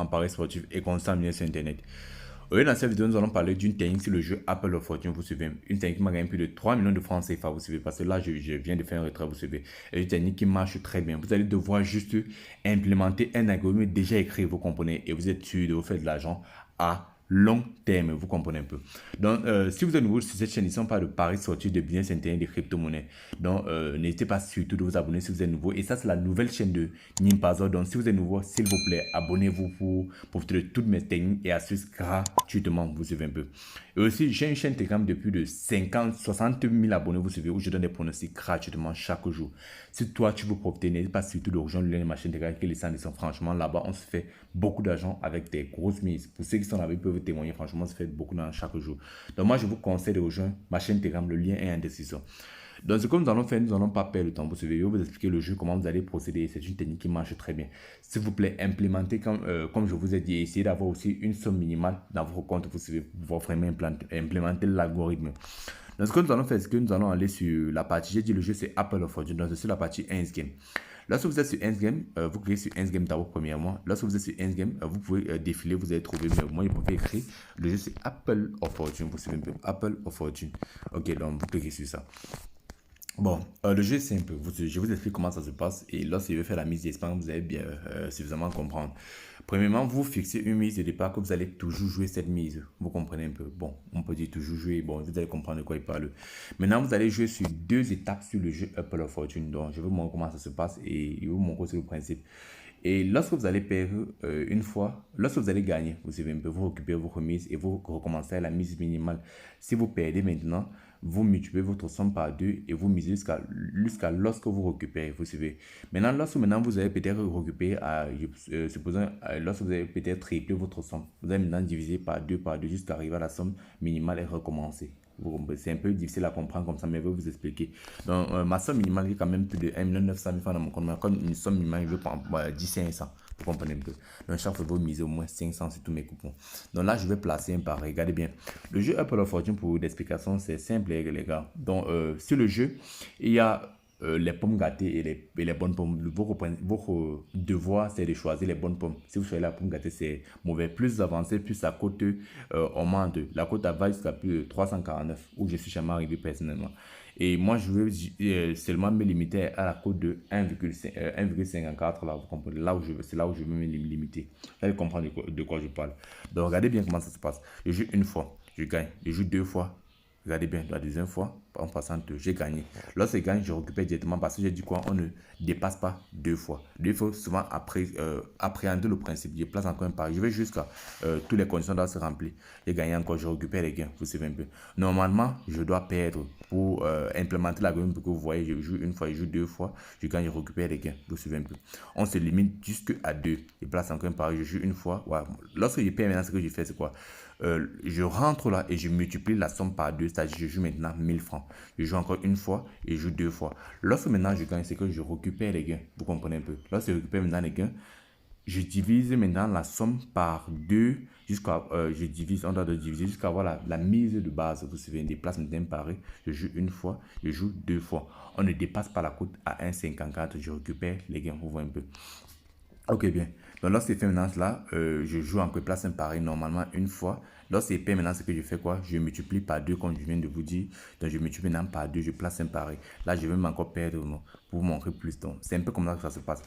en paris sportif et constant bien sur internet. Aujourd'hui, dans cette vidéo, nous allons parler d'une technique sur le jeu Apple of Fortune, vous suivez. Une technique qui m'a gagné plus de 3 millions de francs CFA, vous suivez. Parce que là, je viens de faire un retrait, vous suivez. Et une technique qui marche très bien. Vous allez devoir juste implémenter un algorithme déjà écrit, vous comprenez. Et vous êtes sûr de vous faire de l'argent à long terme, vous comprenez un peu. Donc, si vous êtes nouveau sur cette chaîne, ils ne sont pas de paris sortis de business internet de crypto-monnaies. Donc, n'hésitez pas surtout de vous abonner si vous êtes nouveau. Et ça, c'est la nouvelle chaîne de Nimpazo. Donc, si vous êtes nouveau, s'il vous plaît, abonnez-vous pour profiter de toutes mes techniques et astuces gratuitement. Vous suivez un peu. Et aussi, j'ai une chaîne Telegram de plus de 50, 60 000 abonnés, vous suivez, où je donne des pronostics gratuitement chaque jour. Si toi, tu veux profiter, n'hésite pas surtout de rejoindre le lien de ma chaîne Telegram qui est laissé en description. Franchement, là-bas, on se fait beaucoup d'argent avec des grosses mises. Pour ceux qui sont là-bas, ils peuvent témoigner. Franchement, on se fait beaucoup d'argent chaque jour. Donc, moi, je vous conseille de rejoindre ma chaîne Telegram. Le lien est en description. Donc, ce que nous allons faire, nous n'allons pas perdre le temps. Vous savez, je vais vous expliquer le jeu, comment vous allez procéder. C'est une technique qui marche très bien. S'il vous plaît, implémentez, comme je vous ai dit, essayez d'avoir aussi une somme minimale dans vos comptes. Vous savez, pouvoir vraiment implémenter l'algorithme. Donc, ce que nous allons faire, c'est que nous allons aller sur la partie, j'ai dit le jeu, c'est Apple of Fortune. Donc, c'est sur la partie Endgame. Lorsque vous êtes sur Endgame, vous cliquez sur Endgame d'abord premièrement. Lorsque vous êtes sur Endgame, vous pouvez défiler, vous allez trouver, mais moi, je peux écrire, le jeu, c'est Apple of Fortune. Vous savez un peu, Apple of Fortune. Ok, donc vous cliquez sur ça. Bon, le jeu est simple. Je vous explique comment ça se passe et lorsque je vais faire la mise d'espagne, vous allez bien suffisamment comprendre. Premièrement, vous fixez une mise de départ que vous allez toujours jouer cette mise. Vous comprenez un peu. Bon, on peut dire toujours jouer. Bon, vous allez comprendre de quoi il parle. Maintenant, vous allez jouer sur deux étapes sur le jeu Apple of Fortune. Donc, je vais vous montrer comment ça se passe et je vais vous montrer aussi le principe. Et lorsque vous allez perdre une fois, lorsque vous allez gagner, vous savez un peu, vous récupérez vos remises et vous recommencez à la mise minimale. Si vous perdez maintenant, vous multipliez votre somme par 2 et vous misez jusqu'à lorsque vous récupérez, vous savez. Maintenant, vous avez peut-être récupéré, supposons, lorsque vous avez peut-être triplé votre somme, vous allez maintenant diviser par 2 jusqu'à arriver à la somme minimale et recommencer. C'est un peu difficile à comprendre comme ça, mais je vais vous expliquer. Donc, ma somme minimale est quand même plus de 1 900 000 francs dans mon compte. Mais comme une somme minimale, je vais prendre 10 500. Vous comprenez un peu. Donc, chaque fois, vous misez au moins 500 sur tous mes coupons. Donc là, je vais placer un pari. Regardez bien. Le jeu Apple of Fortune, pour l'explication, c'est simple, les gars. Donc, sur le jeu, il y a les pommes gâtées et les bonnes pommes. Votre devoir, c'est de choisir les bonnes pommes. Si vous choisissez la pomme gâtée, c'est mauvais. Plus vous avancez, plus la cote augmente. La cote va jusqu'à plus de 349, où je suis jamais arrivé personnellement. Et moi, je veux seulement me limiter à la cote de 1,54. Là, vous comprenez, c'est là où je veux me limiter. Là, vous comprenez de quoi je parle. Donc, regardez bien comment ça se passe. Je joue une fois, je gagne. Je joue deux fois. Regardez bien, la deuxième fois, en passant deux, j'ai gagné. Lorsque je gagne, je récupère directement parce que j'ai dit quoi, on ne dépasse pas deux fois. Deux fois, souvent après, appréhender le principe. Je place encore un pari. Je vais jusqu'à toutes les conditions doivent se remplir. J'ai gagné encore, je récupère les gains. Vous savez un peu. Normalement, je dois perdre pour implémenter l'algorithme que vous voyez. Je joue une fois, je joue deux fois, je gagne, je récupère les gains. Vous savez un peu. On se limite jusqu'à deux. Je place encore un pari, je joue une fois. Ouais. Lorsque je perds maintenant, ce que je fais, c'est quoi? Je rentre là et je multiplie la somme par deux, c'est-à-dire je joue maintenant 1000 francs. Je joue encore une fois et je joue deux fois. Lorsque maintenant je gagne, c'est que je récupère les gains. Vous comprenez un peu? Lorsque je récupère maintenant les gains, je divise maintenant la somme par deux jusqu'à, on doit diviser jusqu'à avoir la mise de base. Vous savez, des places maintenant pareil. Je joue une fois, je joue deux fois. On ne dépasse pas la cote à 1,54. Je récupère les gains. Vous voyez un peu. Ok, bien. Donc, lorsque c'est fait maintenant là, je joue en place un pareil normalement une fois. Lorsque c'est fait maintenant, ce que je fais quoi? Je multiplie par deux, comme je viens de vous dire. Donc, je multiplie maintenant par deux, je place un pareil. Là, je vais m'encore perdre non, pour vous montrer plus. Donc, c'est un peu comme ça que ça se passe.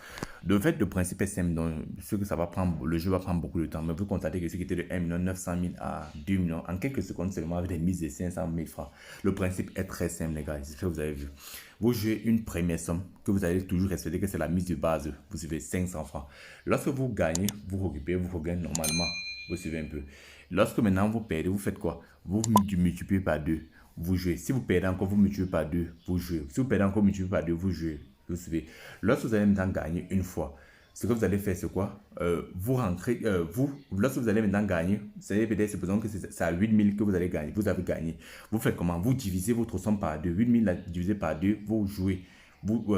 De fait, le principe est simple. Donc, ce que ça va prendre, le jeu va prendre beaucoup de temps. Mais vous constatez que ce qui était de 1 900 000 à 2 millions, en quelques secondes seulement, avec des mises de 500 000 francs. Le principe est très simple, les gars. C'est ce que vous avez vu. Vous jouez une première somme que vous allez toujours respecter, que c'est la mise de base. Vous suivez 500 francs. Lorsque vous gagnez, vous récupérez, vous regagnez normalement. Vous suivez un peu. Lorsque maintenant vous perdez, vous faites quoi? Vous multipliez par deux. Vous jouez. Si vous perdez encore, vous multipliez par deux. Vous jouez. Si vous perdez encore, vous multipliez par deux. Vous jouez. Vous suivez. Lorsque vous allez maintenant gagner une fois, ce que vous allez faire, c'est quoi? Vous rentrez, lorsque vous allez maintenant gagner, c'est peut-être, supposons que c'est à 8000 que vous allez gagner. Vous avez gagné. Vous faites comment? Vous divisez votre somme par deux. 8000 divisé par deux, vous jouez.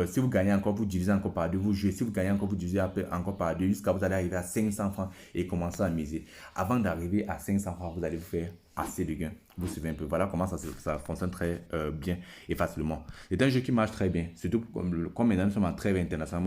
Si vous gagnez encore, vous divisez encore par deux, vous jouez. Si vous gagnez encore, vous divisez encore par deux, jusqu'à vous allez arriver à 500 francs et commencer à miser. Avant d'arriver à 500 francs, vous allez vous faire assez de gains. Vous suivez un peu. Voilà comment ça fonctionne très bien et facilement. C'est un jeu qui marche très bien. Surtout comme maintenant nous sommes en trêve international.